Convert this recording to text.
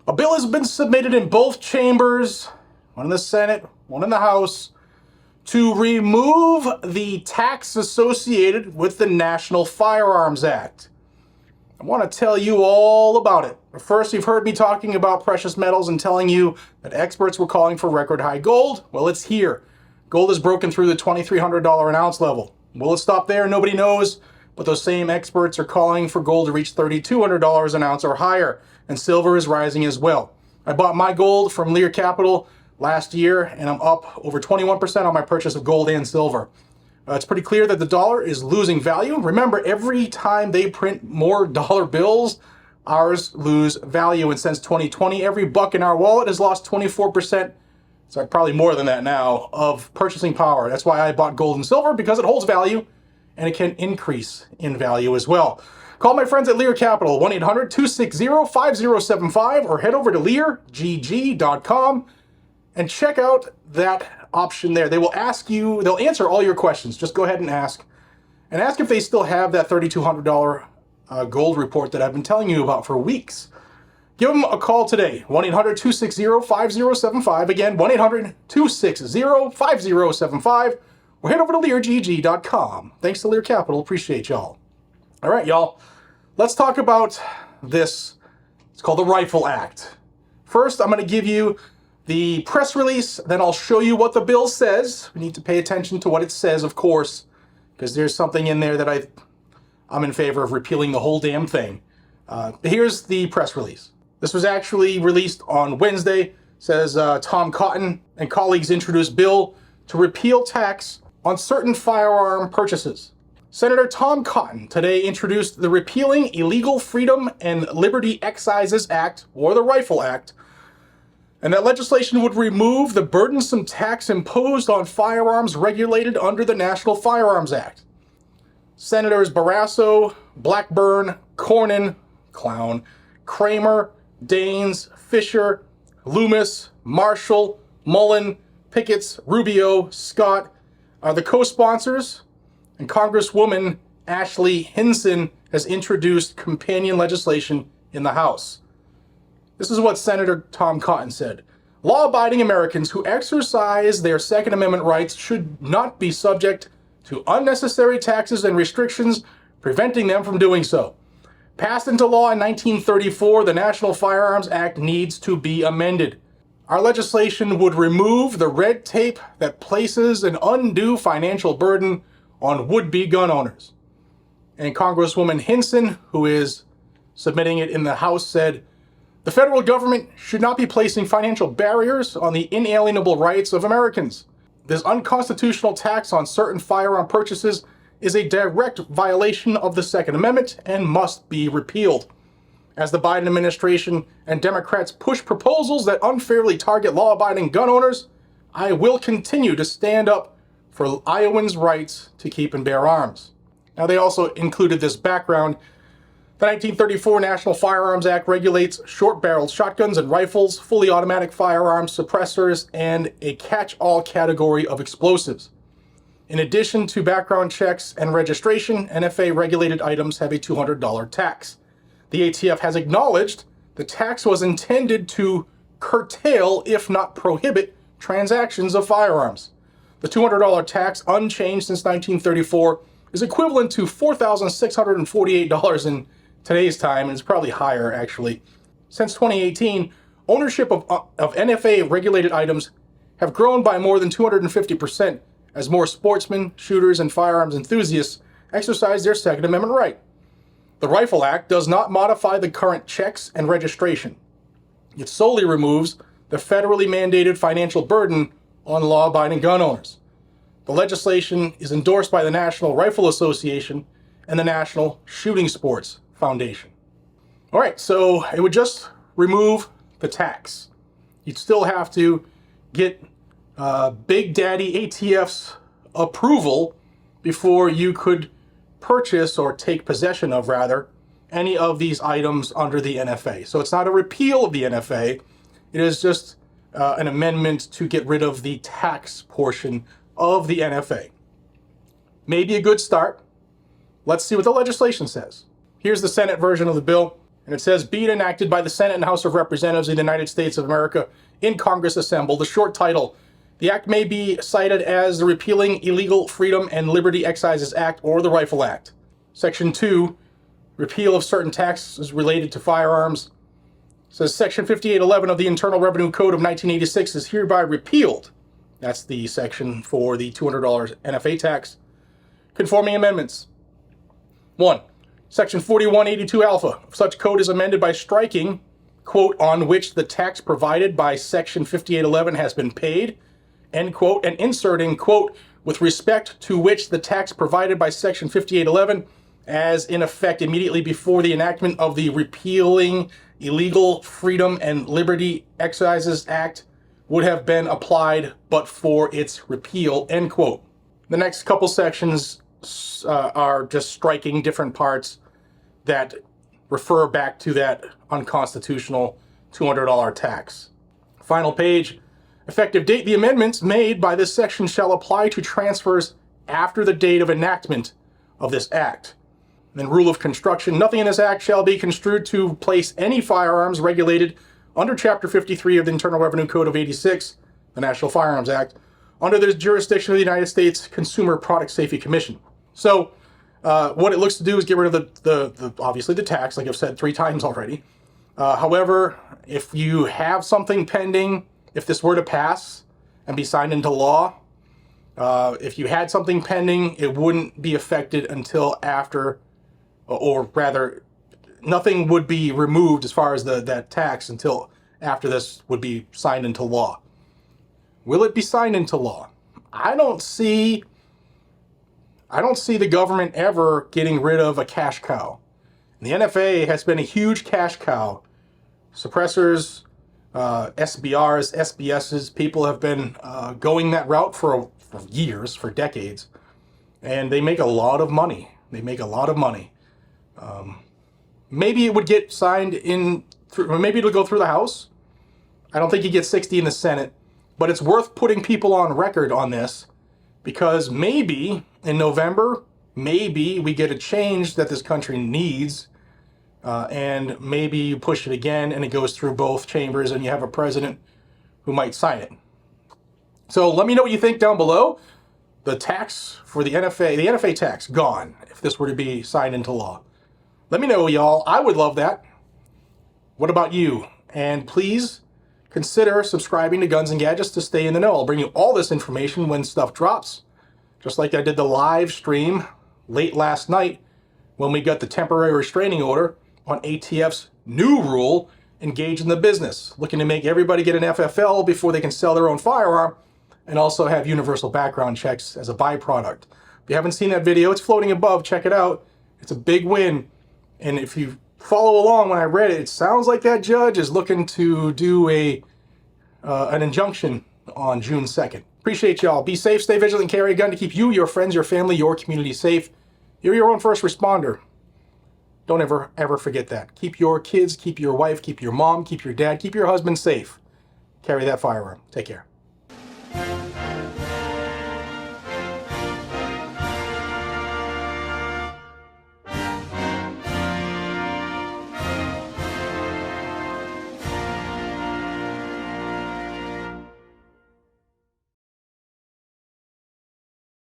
A bill has been submitted in both chambers, one in the Senate, one in the House, to remove the tax associated with the National Firearms Act. I want to tell you all about it. First, you've heard me talking about precious metals and telling you that experts were calling for record high gold. Well, it's here. Gold has broken through the $2,300 an ounce level. Will it stop there? Nobody knows. But those same experts are calling for gold to reach $3,200 an ounce or higher. And silver is rising as well. I bought my gold from Lear Capital last year, and I'm up over 21% on my purchase of gold and silver. It's pretty clear that the dollar is losing value. Remember, every time they print more dollar bills, ours lose value. And since 2020, every buck in our wallet has lost 24%. So probably more than that now, of purchasing power. That's why I bought gold and silver, because it holds value and it can increase in value as well. Call my friends at Lear Capital, 1-800-260-5075, or head over to LearGG.com and check out that option there. They will ask you, they'll answer all your questions. Just go ahead and ask. And ask if they still have that $3,200 gold report that I've been telling you about for weeks. Give them a call today, 1-800-260-5075. Again, 1-800-260-5075. Or head over to LearGG.com. Thanks to Lear Capital. Appreciate y'all. All right, y'all. Let's talk about this. It's called the Rifle Act. First, I'm going to give you the press release. Then I'll show you what the bill says. We need to pay attention to what it says, of course, because there's something in there that I'm in favor of repealing the whole damn thing. Here's the press release. This was actually released on Wednesday. It says Tom Cotton and colleagues introduced bill to repeal tax on certain firearm purchases. Senator Tom Cotton today introduced the Repealing Illegal Freedom and Liberty Excises Act, or the Rifle Act, and that legislation would remove the burdensome tax imposed on firearms regulated under the National Firearms Act. Senators Barrasso, Blackburn, Cornyn, Clown, Kramer, Daines, Fisher, Loomis, Marshall, Mullen, Pickett, Rubio, Scott are the co-sponsors, and Congresswoman Ashley Hinson has introduced companion legislation in the House. This is what Senator Tom Cotton said. Law-abiding Americans who exercise their Second Amendment rights should not be subject to unnecessary taxes and restrictions preventing them from doing so. Passed into law in 1934, the National Firearms Act needs to be amended. Our legislation would remove the red tape that places an undue financial burden on would-be gun owners. And Congresswoman Hinson, who is submitting it in the House, said, the federal government should not be placing financial barriers on the inalienable rights of Americans. This unconstitutional tax on certain firearm purchases is a direct violation of the Second Amendment and must be repealed. As the Biden administration and Democrats push proposals that unfairly target law-abiding gun owners, I will continue to stand up for Iowans' rights to keep and bear arms. Now, they also included this background. The 1934 National Firearms Act regulates short-barreled shotguns and rifles, fully automatic firearms, suppressors, and a catch-all category of explosives. In addition to background checks and registration, NFA-regulated items have a $200 tax. The ATF has acknowledged the tax was intended to curtail, if not prohibit, transactions of firearms. The $200 tax, unchanged since 1934, is equivalent to $4,648 in today's time, and it's probably higher, actually. Since 2018, ownership of NFA-regulated items have grown by more than 250% as more sportsmen, shooters, and firearms enthusiasts exercise their Second Amendment right. The Rifle Act does not modify the current checks and registration. It solely removes the federally mandated financial burden on law-abiding gun owners. The legislation is endorsed by the National Rifle Association and the National Shooting Sports Foundation. All right, so it would just remove the tax. You'd still have to get Big Daddy ATF's approval before you could purchase, or take possession of rather, any of these items under the NFA. So it's not a repeal of the NFA. It is just an amendment to get rid of the tax portion of the NFA. Maybe a good start. Let's see what the legislation says. Here's the Senate version of the bill. And it says, be it enacted by the Senate and House of Representatives of the United States of America in Congress assembled. The short title, the act may be cited as the Repealing Illegal Freedom and Liberty Excises Act or the Rifle Act. Section 2, repeal of certain taxes related to firearms. It says Section 5811 of the Internal Revenue Code of 1986 is hereby repealed. That's the section for the $200 NFA tax. Conforming amendments. 1. Section 4182 alpha of such code is amended by striking, quote, on which the tax provided by Section 5811 has been paid, end quote, and inserting, quote, with respect to which the tax provided by Section 5811 as in effect immediately before the enactment of the Repealing Illegal Freedom and Liberty Excises Act would have been applied but for its repeal, end quote. The next couple sections are just striking different parts that refer back to that unconstitutional $200 tax. Final page. Effective date. The amendments made by this section shall apply to transfers after the date of enactment of this act. And then rule of construction. Nothing in this act shall be construed to place any firearms regulated under Chapter 53 of the Internal Revenue Code of 86, the National Firearms Act, under the jurisdiction of the United States Consumer Product Safety Commission. So what it looks to do is get rid of the obviously the tax, like I've said 3 times already. However, if you have something pending, if this were to pass and be signed into law, if you had something pending, it wouldn't be affected until after, or rather, nothing would be removed as far as that tax until after this would be signed into law. Will it be signed into law? I don't see the government ever getting rid of a cash cow. The NFA has been a huge cash cow. Suppressors, SBRs, SBSs, people have been going that route for years, for decades, and they make a lot of money. Maybe it would get signed in, maybe it'll go through the House. I don't think you get 60 in the Senate, but it's worth putting people on record on this, because maybe in November, maybe we get a change that this country needs, and maybe you push it again and it goes through both chambers and you have a president who might sign it. So let me know what you think down below. The tax for the NFA tax, gone if this were to be signed into law. Let me know, y'all. I would love that. What about you? And please consider subscribing to Guns and Gadgets to stay in the know. I'll bring you all this information when stuff drops. Just like I did the live stream late last night when we got the temporary restraining order on ATF's new rule, engage in the business, looking to make everybody get an FFL before they can sell their own firearm, and also have universal background checks as a byproduct. If you haven't seen that video, it's floating above. Check it out. It's a big win. And if you follow along when I read it, it sounds like that judge is looking to do an injunction on June 2nd. Appreciate y'all. Be safe, stay vigilant, carry a gun to keep you, your friends, your family, your community safe. You're your own first responder. Don't ever forget that. Keep your kids, keep your wife, keep your mom, keep your dad, keep your husband safe. Carry that firearm. Take care.